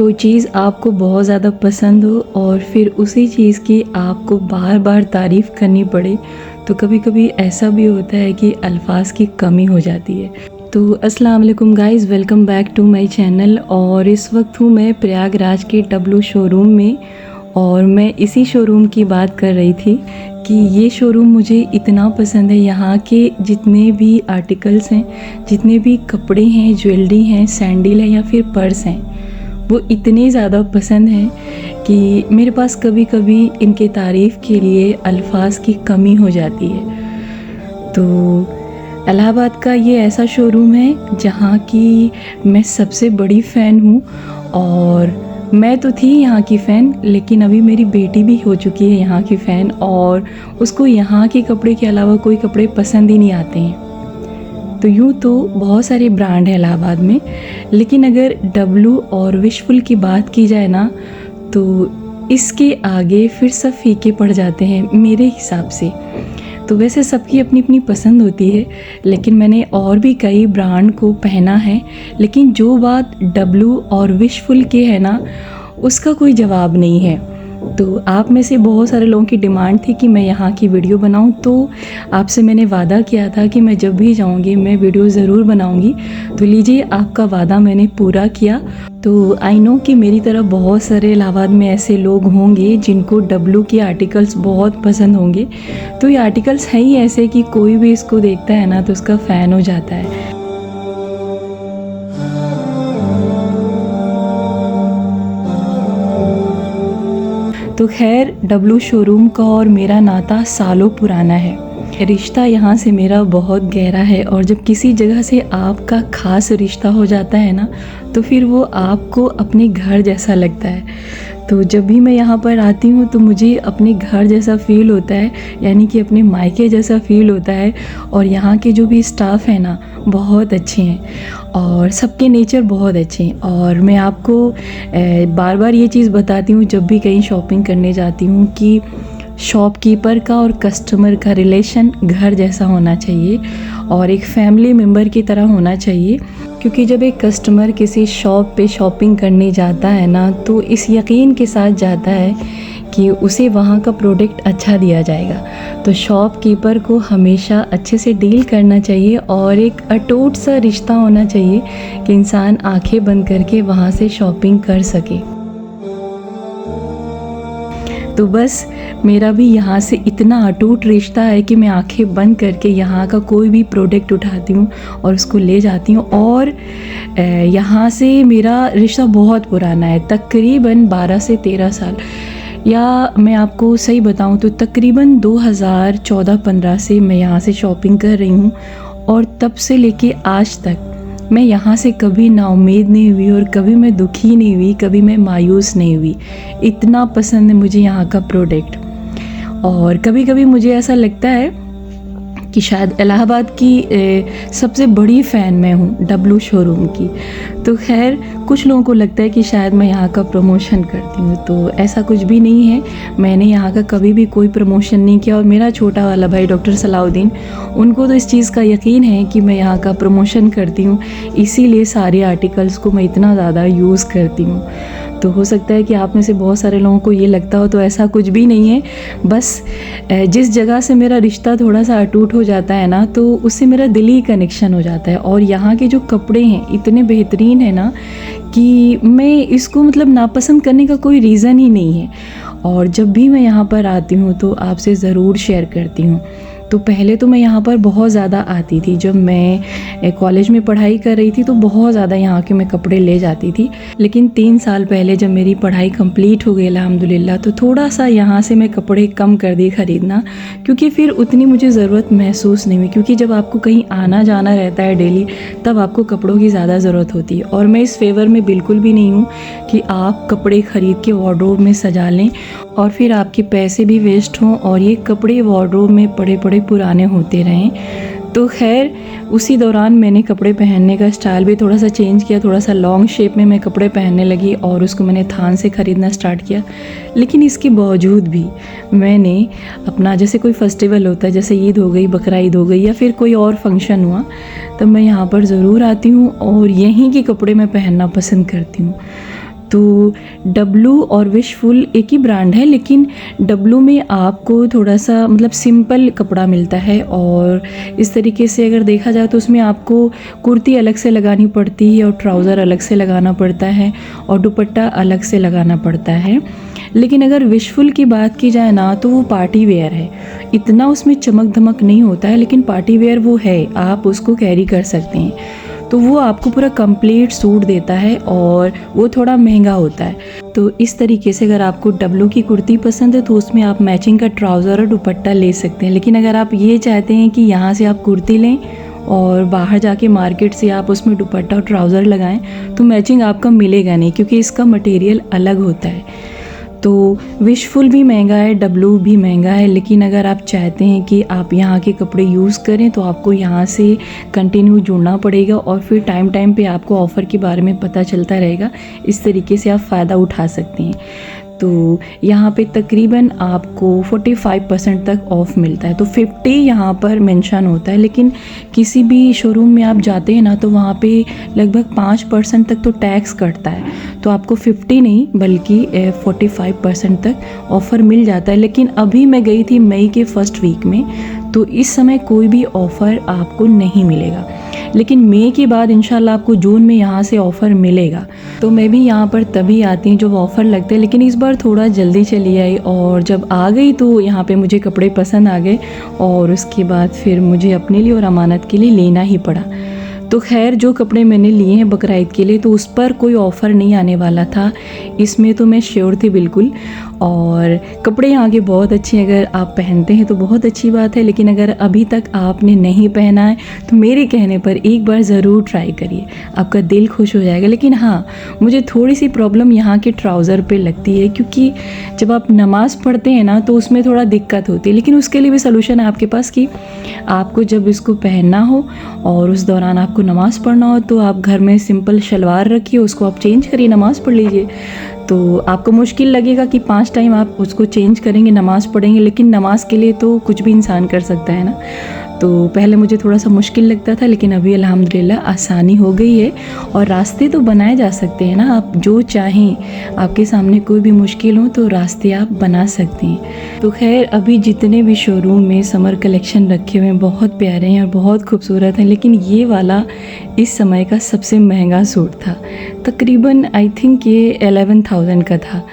कोई चीज़ आपको बहुत ज़्यादा पसंद हो और फिर उसी चीज़ की आपको बार बार तारीफ़ करनी पड़े तो कभी कभी ऐसा भी होता है कि अल्फाज की कमी हो जाती है। तो अस्सलाम वालेकुम guys, welcome back to my channel. और इस वक्त हूँ मैं प्रयागराज के W शोरूम में और मैं इसी शोरूम की बात कर रही थी कि ये शोरूम मुझे इतना पसंद है। यहाँ के जितने भी आर्टिकल्स हैं, जितने भी कपड़े हैं, ज्वेलरी हैं, सैंडल है या फिर पर्स हैं, वो इतने ज़्यादा पसंद हैं कि मेरे पास कभी कभी इनके तारीफ़ के लिए अल्फाज की कमी हो जाती है। तो इलाहाबाद का ये ऐसा शोरूम है जहाँ की मैं सबसे बड़ी फ़ैन हूँ। और मैं तो थी यहाँ की फ़ैन, लेकिन अभी मेरी बेटी भी हो चुकी है यहाँ की फ़ैन और उसको यहाँ के कपड़े के अलावा कोई कपड़े पसंद ही नहीं आते हैं। तो यूँ तो बहुत सारे ब्रांड हैं इलाहाबाद में, लेकिन अगर W और विशफुल की बात की जाए ना तो इसके आगे फिर सब फीके पड़ जाते हैं मेरे हिसाब से। तो वैसे सबकी अपनी अपनी पसंद होती है, लेकिन मैंने और भी कई ब्रांड को पहना है, लेकिन जो बात W और विशफुल के है ना उसका कोई जवाब नहीं है। तो आप में से बहुत सारे लोगों की डिमांड थी कि मैं यहाँ की वीडियो बनाऊँ, तो आपसे मैंने वादा किया था कि मैं जब भी जाऊँगी मैं वीडियो ज़रूर बनाऊँगी। तो लीजिए, आपका वादा मैंने पूरा किया। तो आई नो कि मेरी तरह बहुत सारे इलाहाबाद में ऐसे लोग होंगे जिनको W के आर्टिकल्स बहुत पसंद होंगे। तो ये आर्टिकल्स हैं ही ऐसे कि कोई भी इसको देखता है ना तो उसका फ़ैन हो जाता है। तो खैर, W शोरूम का और मेरा नाता सालों पुराना है। रिश्ता यहाँ से मेरा बहुत गहरा है और जब किसी जगह से आपका ख़ास रिश्ता हो जाता है ना तो फिर वो आपको अपने घर जैसा लगता है। तो जब भी मैं यहाँ पर आती हूँ तो मुझे अपने घर जैसा फ़ील होता है, यानी कि अपने मायके जैसा फ़ील होता है। और यहाँ के जो भी स्टाफ है ना बहुत अच्छे हैं और सबके नेचर बहुत अच्छे हैं। और मैं आपको बार बार ये चीज़ बताती हूँ जब भी कहीं शॉपिंग करने जाती हूँ कि शॉपकीपर का और कस्टमर का रिलेशन घर जैसा होना चाहिए और एक फैमिली मेम्बर की तरह होना चाहिए। क्योंकि जब एक कस्टमर किसी शॉप पे शॉपिंग करने जाता है ना तो इस यकीन के साथ जाता है कि उसे वहाँ का प्रोडक्ट अच्छा दिया जाएगा। तो शॉपकीपर को हमेशा अच्छे से डील करना चाहिए और एक अटूट सा रिश्ता होना चाहिए कि इंसान आंखें बंद करके वहाँ से शॉपिंग कर सके। तो बस मेरा भी यहाँ से इतना अटूट रिश्ता है कि मैं आंखें बंद करके यहाँ का कोई भी प्रोडक्ट उठाती हूँ और उसको ले जाती हूँ। और यहाँ से मेरा रिश्ता बहुत पुराना है, तकरीबन 12 से 13 साल, या मैं आपको सही बताऊँ तो तकरीबन 2014-15 से मैं यहाँ से शॉपिंग कर रही हूँ। और तब से लेके आज तक मैं यहाँ से कभी नाउम्मीद नहीं हुई और कभी मैं दुखी नहीं हुई, कभी मैं मायूस नहीं हुई। इतना पसंद है मुझे यहाँ का प्रोडक्ट। और कभी कभी मुझे ऐसा लगता है कि शायद इलाहाबाद की सबसे बड़ी फ़ैन मैं हूँ W शोरूम की। तो खैर, कुछ लोगों को लगता है कि शायद मैं यहाँ का प्रमोशन करती हूँ, तो ऐसा कुछ भी नहीं है। मैंने यहाँ का कभी भी कोई प्रमोशन नहीं किया। और मेरा छोटा वाला भाई डॉक्टर सलाउद्दीन, उनको तो इस चीज़ का यकीन है कि मैं यहाँ का प्रमोशन करती हूँ, इसीलिए सारे आर्टिकल्स को मैं इतना ज़्यादा यूज़ करती हूँ। तो हो सकता है कि आप में से बहुत सारे लोगों को ये लगता हो, तो ऐसा कुछ भी नहीं है। बस जिस जगह से मेरा रिश्ता थोड़ा सा अटूट हो जाता है ना तो उससे मेरा दिली कनेक्शन हो जाता है। और यहाँ के जो कपड़े हैं इतने बेहतरीन है ना कि मैं इसको मतलब नापसंद करने का कोई रीज़न ही नहीं है। और जब भी मैं यहाँ पर आती हूँ तो आपसे ज़रूर शेयर करती हूँ। तो पहले तो मैं यहाँ पर बहुत ज़्यादा आती थी, जब मैं कॉलेज में पढ़ाई कर रही थी तो बहुत ज़्यादा यहाँ के मैं कपड़े ले जाती थी। लेकिन 3 साल पहले जब मेरी पढ़ाई कंप्लीट हो गई अल्हम्दुलिल्लाह, तो थोड़ा सा यहाँ से मैं कपड़े कम कर दी ख़रीदना, क्योंकि फिर उतनी मुझे ज़रूरत महसूस नहीं हुई। क्योंकि जब आपको कहीं आना जाना रहता है डेली, तब आपको कपड़ों की ज़्यादा ज़रूरत होती है। और मैं इस फेवर में बिल्कुल भी नहीं हूँ कि आप कपड़े ख़रीद के वार्डरोब में सजा लें और फिर आपके पैसे भी वेस्ट हों और ये कपड़े वार्डरोब में पड़े पड़े पुराने होते रहें। तो खैर, उसी दौरान मैंने कपड़े पहनने का स्टाइल भी थोड़ा सा चेंज किया, थोड़ा सा लॉन्ग शेप में मैं कपड़े पहनने लगी और उसको मैंने थान से ख़रीदना स्टार्ट किया। लेकिन इसके बावजूद भी मैंने अपना, जैसे कोई फेस्टिवल होता है, जैसे ईद हो गई, बकरा ईद हो गई या फिर कोई और फंक्शन हुआ, तब मैं यहाँ पर ज़रूर आती हूँ और यहीं के कपड़े मैं पहनना पसंद करती हूँ। तो डब्लू और विशफुल एक ही ब्रांड है, लेकिन डब्लू में आपको थोड़ा सा मतलब सिंपल कपड़ा मिलता है, और इस तरीके से अगर देखा जाए तो उसमें आपको कुर्ती अलग से लगानी पड़ती है और ट्राउज़र अलग से लगाना पड़ता है और दुपट्टा अलग से लगाना पड़ता है। लेकिन अगर विशफुल की बात की जाए ना तो वो पार्टी वेयर है, इतना उसमें चमक धमक नहीं होता है, लेकिन पार्टी वेयर वो है, आप उसको कैरी कर सकते हैं। तो वो आपको पूरा कंप्लीट सूट देता है और वो थोड़ा महंगा होता है। तो इस तरीके से अगर आपको डब्लू की कुर्ती पसंद है तो उसमें आप मैचिंग का ट्राउज़र और दुपट्टा ले सकते हैं। लेकिन अगर आप ये चाहते हैं कि यहाँ से आप कुर्ती लें और बाहर जाके मार्केट से आप उसमें दुपट्टा और ट्राउज़र लगाएं तो मैचिंग आपका मिलेगा नहीं, क्योंकि इसका मटेरियल अलग होता है। तो विशफुल भी महंगा है, डब्लू भी महंगा है, लेकिन अगर आप चाहते हैं कि आप यहाँ के कपड़े यूज़ करें तो आपको यहाँ से कंटिन्यू जुड़ना पड़ेगा और फिर टाइम टाइम पे आपको ऑफ़र के बारे में पता चलता रहेगा। इस तरीके से आप फ़ायदा उठा सकते हैं। तो यहाँ पे तकरीबन आपको 45% तक ऑफ़ मिलता है। तो 50 यहाँ पर मेंशन होता है, लेकिन किसी भी शोरूम में आप जाते हैं ना तो वहाँ पे लगभग 5% तक तो टैक्स कटता है, तो आपको 50 नहीं बल्कि 45% तक ऑफ़र मिल जाता है। लेकिन अभी मैं गई थी मई के फर्स्ट वीक में, तो इस समय कोई भी ऑफ़र आपको नहीं मिलेगा, लेकिन मई के बाद इंशाल्लाह आपको जून में यहाँ से ऑफ़र मिलेगा। तो मैं भी यहाँ पर तभी आती हूँ जब ऑफ़र लगते हैं, लेकिन इस बार थोड़ा जल्दी चली आई और जब आ गई तो यहाँ पे मुझे कपड़े पसंद आ गए और उसके बाद फिर मुझे अपने लिए और अमानत के लिए लेना ही पड़ा। तो खैर जो कपड़े मैंने लिए हैं बकरा ईद के लिए तो उस पर कोई ऑफ़र नहीं आने वाला था, इसमें तो मैं श्योर थी बिल्कुल। और कपड़े यहाँ के बहुत अच्छे हैं, अगर आप पहनते हैं तो बहुत अच्छी बात है, लेकिन अगर अभी तक आपने नहीं पहना है तो मेरे कहने पर एक बार ज़रूर ट्राई करिए, आपका दिल खुश हो जाएगा। लेकिन हाँ, मुझे थोड़ी सी प्रॉब्लम यहाँ के ट्राउज़र पे लगती है, क्योंकि जब आप नमाज़ पढ़ते हैं ना तो उसमें थोड़ा दिक्कत होती है, लेकिन उसके लिए भी सलूशन है आपके पास कि आपको जब इसको पहनना हो और उस दौरान आपको नमाज़ पढ़ना हो तो आप घर में सिंपल शलवार रखिए, उसको आप चेंज करिए, नमाज़ पढ़ लीजिए। तो आपको मुश्किल लगेगा कि 5 टाइम आप उसको चेंज करेंगे, नमाज़ पढ़ेंगे, लेकिन नमाज़ के लिए तो कुछ भी इंसान कर सकता है ना। तो पहले मुझे थोड़ा सा मुश्किल लगता था, लेकिन अभी अल्हम्दुलिल्लाह आसानी हो गई है और रास्ते तो बनाए जा सकते हैं ना, आप जो चाहें, आपके सामने कोई भी मुश्किल हो तो रास्ते आप बना सकते हैं। तो खैर अभी जितने भी शोरूम में समर कलेक्शन रखे हुए हैं बहुत प्यारे हैं और बहुत खूबसूरत हैं, लेकिन ये वाला इस समय का सबसे महंगा सूट था, तकरीबन आई थिंक ये 11,000 का था।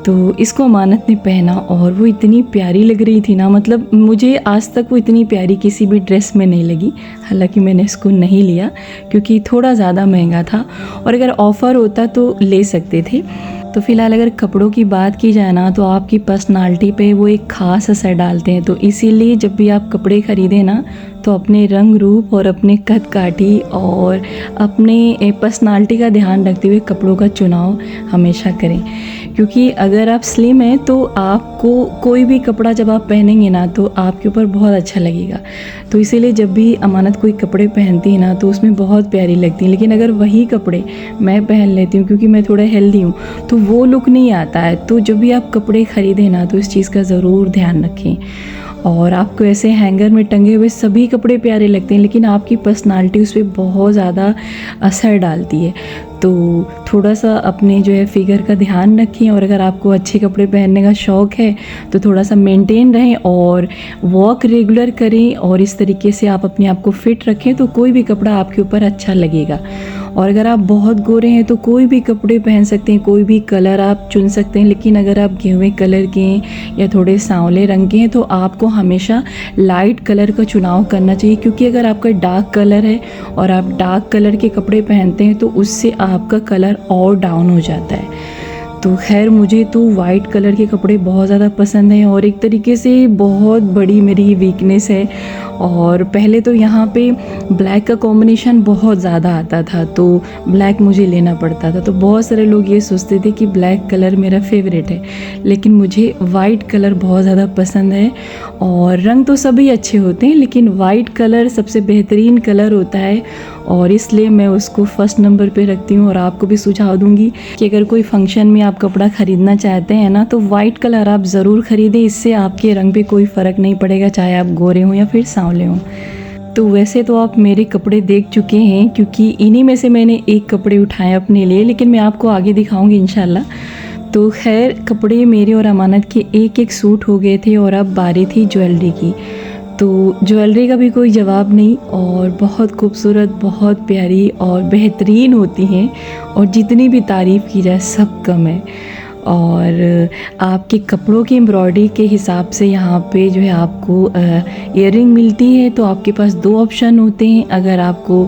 तो इसको अमानत ने पहना और वो इतनी प्यारी लग रही थी ना, मतलब मुझे आज तक वो इतनी प्यारी किसी भी ड्रेस में नहीं लगी। हालांकि मैंने इसको नहीं लिया क्योंकि थोड़ा ज़्यादा महंगा था और अगर ऑफ़र होता तो ले सकते थे। तो फ़िलहाल अगर कपड़ों की बात की जाए ना तो आपकी पर्सनालिटी पे वो एक ख़ास असर डालते हैं, तो इसीलिए जब भी आप कपड़े ख़रीदें ना तो अपने रंग रूप और अपने कद काठी और अपने पर्सनालिटी का ध्यान रखते हुए कपड़ों का चुनाव हमेशा करें, क्योंकि अगर आप स्लिम हैं तो आपको कोई भी कपड़ा जब आप पहनेंगे ना तो आपके ऊपर बहुत अच्छा लगेगा। तो इसीलिए जब भी अमानत कोई कपड़े पहनती है ना तो उसमें बहुत प्यारी लगती है, लेकिन अगर वही कपड़े मैं पहन लेती हूँ क्योंकि मैं थोड़ा हेल्दी हूँ तो वो लुक नहीं आता है। तो जब भी आप कपड़े ख़रीदें ना तो इस चीज़ का ज़रूर ध्यान रखें। और आपको ऐसे हैंगर में टंगे हुए सभी कपड़े प्यारे लगते हैं, लेकिन आपकी पर्सनालिटी उस पर बहुत ज़्यादा असर डालती है। तो थोड़ा सा अपने जो है फिगर का ध्यान रखें और अगर आपको अच्छे कपड़े पहनने का शौक़ है तो थोड़ा सा मेंटेन रहें और वॉक रेगुलर करें और इस तरीके से आप अपने आप को फिट रखें तो कोई भी कपड़ा आपके ऊपर अच्छा लगेगा। और अगर आप बहुत गोरे हैं तो कोई भी कपड़े पहन सकते हैं, कोई भी कलर आप चुन सकते हैं, लेकिन अगर आप गेहुए कलर के हैं या थोड़े सांवले रंग के हैं तो आपको हमेशा लाइट कलर का चुनाव करना चाहिए, क्योंकि अगर आपका डार्क कलर है और आप डार्क कलर के कपड़े पहनते हैं तो उससे आपका कलर और डाउन हो जाता है। तो खैर मुझे तो वाइट कलर के कपड़े बहुत ज़्यादा पसंद हैं और एक तरीके से बहुत बड़ी मेरी वीकनेस है। और पहले तो यहाँ पे ब्लैक का कॉम्बिनेशन बहुत ज़्यादा आता था तो ब्लैक मुझे लेना पड़ता था, तो बहुत सारे लोग ये सोचते थे कि ब्लैक कलर मेरा फेवरेट है, लेकिन मुझे वाइट कलर बहुत ज़्यादा पसंद है। और रंग तो सभी अच्छे होते हैं लेकिन वाइट कलर सबसे बेहतरीन कलर होता है और इसलिए मैं उसको फर्स्ट नंबर पे रखती हूँ। और आपको भी सुझाव दूँगी कि अगर कोई फंक्शन में आप कपड़ा ख़रीदना चाहते हैं ना तो वाइट कलर आप ज़रूर ख़रीदें, इससे आपके रंग पे कोई फ़र्क नहीं पड़ेगा, चाहे आप गोरे हों या फिर सांवले हों। तो वैसे तो आप मेरे कपड़े देख चुके हैं, क्योंकि इन्हीं में से मैंने एक कपड़े उठाए अपने लिए, लेकिन मैं आपको आगे दिखाऊंगी इंशाल्लाह। तो खैर कपड़े मेरे और अमानत के एक एक सूट हो गए थे और अब बारी थी ज्वेलरी की। तो ज्वेलरी का भी कोई जवाब नहीं, और बहुत खूबसूरत, बहुत प्यारी और बेहतरीन होती हैं, और जितनी भी तारीफ़ की जाए सब कम है। और आपके कपड़ों की एम्ब्रॉयडरी के हिसाब से यहाँ पे जो है आपको इयररिंग मिलती है। तो आपके पास दो ऑप्शन होते हैं, अगर आपको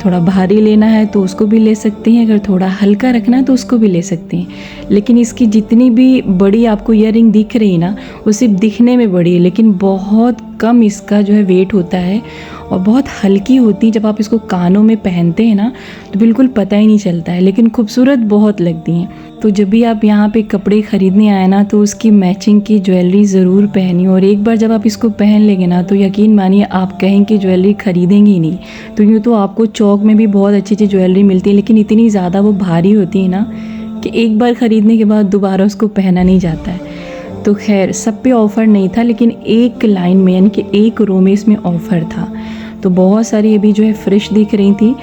थोड़ा भारी लेना है तो उसको भी ले सकते हैं, अगर थोड़ा हल्का रखना है तो उसको भी ले सकते हैं। लेकिन इसकी जितनी भी बड़ी आपको इयररिंग दिख रही है ना, वो सिर्फ दिखने में बड़ी है, लेकिन बहुत कम इसका जो है वेट होता है और बहुत हल्की होती है। जब आप इसको कानों में पहनते हैं ना तो बिल्कुल पता ही नहीं चलता है, लेकिन खूबसूरत बहुत लगती हैं। तो जब भी आप यहाँ पे कपड़े ख़रीदने आए ना तो उसकी मैचिंग की ज्वेलरी ज़रूर पहनिए, और एक बार जब आप इसको पहन लेंगे ना तो यकीन मानिए आप कहें कि ज्वेलरी ख़रीदेंगे ही नहीं। तो यूँ तो आपको चौक में भी बहुत अच्छी अच्छी ज्वेलरी मिलती है, लेकिन इतनी ज़्यादा वो भारी होती है ना कि एक बार ख़रीदने के बाद दोबारा उसको पहना नहीं जाता है। तो खैर सब पे ऑफ़र नहीं था, लेकिन एक लाइन में यानी कि एक रो में इसमें ऑफ़र था। तो बहुत सारी अभी जो है फ्रेश दिख रही थी,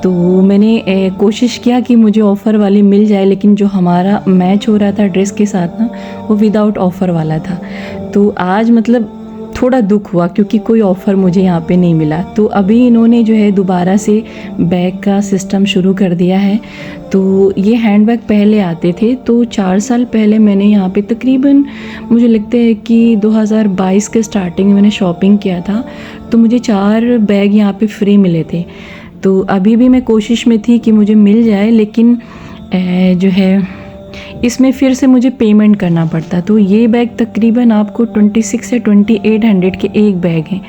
तो मैंने कोशिश किया कि मुझे ऑफ़र वाली मिल जाए, लेकिन जो हमारा मैच हो रहा था ड्रेस के साथ ना वो विदाउट ऑफ़र वाला था। तो आज मतलब थोड़ा दुख हुआ क्योंकि कोई ऑफ़र मुझे यहाँ पे नहीं मिला। तो अभी इन्होंने जो है दोबारा से बैग का सिस्टम शुरू कर दिया है। तो ये हैंड बैग पहले आते थे, तो 4 साल पहले मैंने यहाँ पे तकरीबन मुझे लगता है कि 2022 के स्टार्टिंग में मैंने शॉपिंग किया था, तो मुझे 4 बैग यहाँ पे फ्री मिले थे। तो अभी भी मैं कोशिश में थी कि मुझे मिल जाए, लेकिन जो है इसमें फिर से मुझे पेमेंट करना पड़ता। तो ये बैग तकरीबन आपको 26 से 2800 के एक बैग हैं,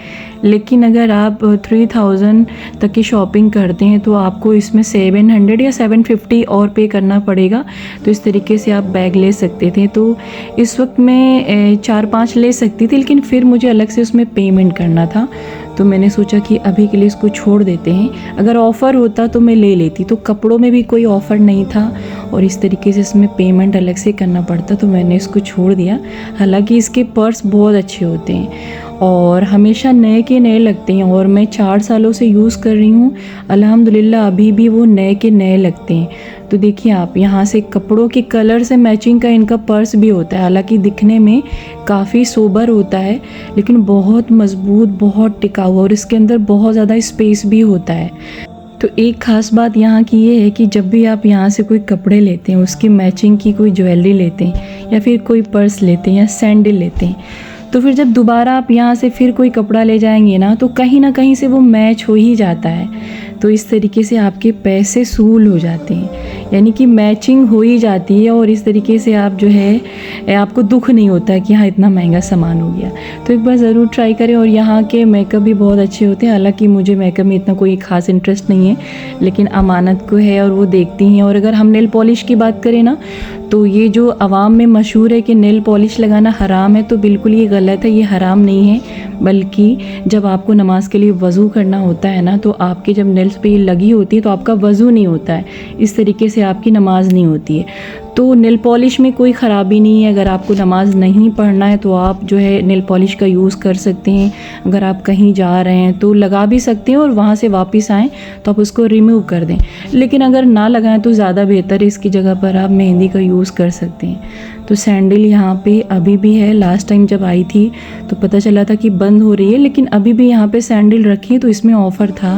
लेकिन अगर आप 3000 तक की शॉपिंग करते हैं तो आपको इसमें 700 या 750 और पे करना पड़ेगा। तो इस तरीके से आप बैग ले सकते थे। तो इस वक्त मैं 4-5 ले सकती थी, लेकिन फिर मुझे अलग से उसमें पेमेंट करना था। तो मैंने सोचा कि अभी के लिए इसको छोड़ देते हैं, अगर ऑफ़र होता तो मैं ले लेती। तो कपड़ों में भी कोई ऑफ़र नहीं था और इस तरीके से इसमें पेमेंट अलग से करना पड़ता, तो मैंने इसको छोड़ दिया। हालांकि इसके पर्स बहुत अच्छे होते हैं और हमेशा नए के नए लगते हैं, और मैं 4 सालों से यूज़ कर रही हूँ, अल्हम्दुलिल्लाह अभी भी वो नए के नए लगते हैं। तो देखिए आप यहाँ से कपड़ों के कलर से मैचिंग का इनका पर्स भी होता है। हालांकि दिखने में काफ़ी सोबर होता है, लेकिन बहुत मज़बूत, बहुत टिकाऊ, और इसके अंदर बहुत ज़्यादा स्पेस भी होता है। तो एक ख़ास बात यहाँ की ये है कि जब भी आप यहाँ से कोई कपड़े लेते हैं, उसकी मैचिंग की कोई ज्वेलरी लेते हैं या फिर कोई पर्स लेते हैं या सैंडल लेते हैं, तो फिर जब दोबारा आप यहाँ से फिर कोई कपड़ा ले जाएंगे ना तो कहीं ना कहीं से वो मैच हो ही जाता है। तो इस तरीके से आपके पैसे सूल हो जाते हैं, यानी कि मैचिंग हो ही जाती है, और इस तरीके से आप जो है आपको दुख नहीं होता है कि हाँ इतना महंगा सामान हो गया। तो एक बार ज़रूर ट्राई करें। और यहाँ के मेकअप भी बहुत अच्छे होते हैं। हालांकि मुझे मेकअप में इतना कोई ख़ास इंटरेस्ट नहीं है, लेकिन अमानत को है और वो देखती हैं। और अगर हम नेल पॉलिश की बात करें ना, तो ये जो आवाम में मशहूर है कि नेल पॉलिश लगाना हराम है, तो बिल्कुल ये गलत है। ये हराम नहीं है, बल्कि जब आपको नमाज के लिए वज़ू करना होता है ना, तो आपके जब नेल्स पे ये लगी होती है तो आपका वज़ू नहीं होता है, इस तरीके से आपकी नमाज नहीं होती है। तो नेल पॉलिश में कोई ख़राबी नहीं है। अगर आपको नमाज नहीं पढ़ना है तो आप जो है नेल पॉलिश का यूज़ कर सकते हैं। अगर आप कहीं जा रहे हैं तो लगा भी सकते हैं, और वहाँ से वापस आएँ तो आप उसको रिमूव कर दें। लेकिन अगर ना लगाएं तो ज़्यादा बेहतर है, इसकी जगह पर आप मेहंदी का यूज़ कर सकते हैं। तो सैंडल यहाँ पे अभी भी है। लास्ट टाइम जब आई थी तो पता चला था कि बंद हो रही है, लेकिन अभी भी यहाँ पे सैंडल रखी है। तो इसमें ऑफ़र था,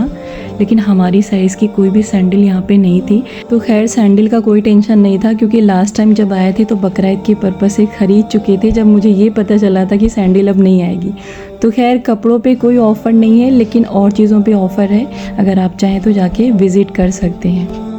लेकिन हमारी साइज़ की कोई भी सैंडल यहाँ पे नहीं थी। तो खैर सैंडल का कोई टेंशन नहीं था, क्योंकि लास्ट टाइम जब आए थे तो बकरीद के पर्पज़ से ख़रीद चुके थे, जब मुझे ये पता चला था कि सैंडल अब नहीं आएगी। तो खैर कपड़ों पे कोई ऑफ़र नहीं है, लेकिन और चीज़ों पे ऑफ़र है। अगर आप चाहें तो जाके विज़िट कर सकते हैं।